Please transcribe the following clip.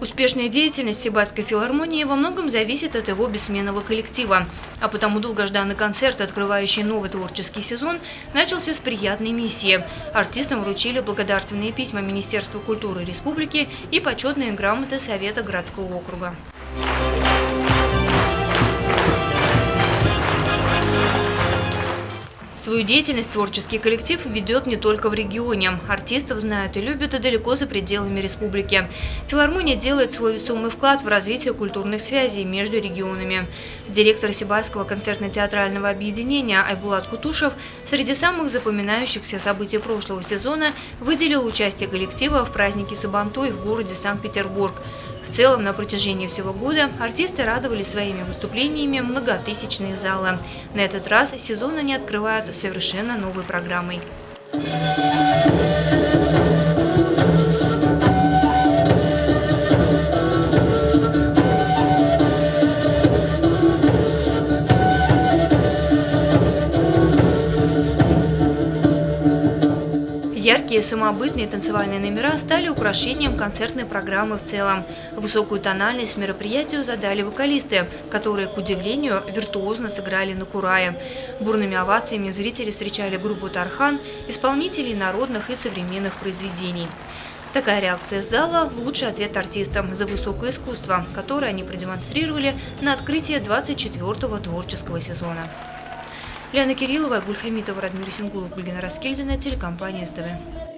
Успешная деятельность Сибальской филармонии во многом зависит от его бессменного коллектива. А потому долгожданный концерт, открывающий новый творческий сезон, начался с приятной миссии. Артистам вручили благодарственные письма Министерства культуры Республики и почетные грамоты Совета городского округа. Свою деятельность творческий коллектив ведет не только в регионе. Артистов знают и любят и далеко за пределами республики. Филармония делает свой весомый вклад в развитие культурных связей между регионами. Директор Сибальского концертно-театрального объединения Айбулат Кутушев среди самых запоминающихся событий прошлого сезона выделил участие коллектива в празднике Сабантуй в городе Санкт-Петербург. В целом, на протяжении всего года артисты радовали своими выступлениями многотысячные залы. На этот раз сезон они открывают совершенно новой программой. Яркие самобытные танцевальные номера стали украшением концертной программы в целом. Высокую тональность мероприятию задали вокалисты, которые, к удивлению, виртуозно сыграли на курае. Бурными овациями зрители встречали группу «Тархан», исполнителей народных и современных произведений. Такая реакция зала – лучший ответ артистам за высокое искусство, которое они продемонстрировали на открытии 24-го творческого сезона. Лиана Кириллова, Гульхамитова, Радмир Сингулов, Гульгина Раскельдина, телекомпания СТВ.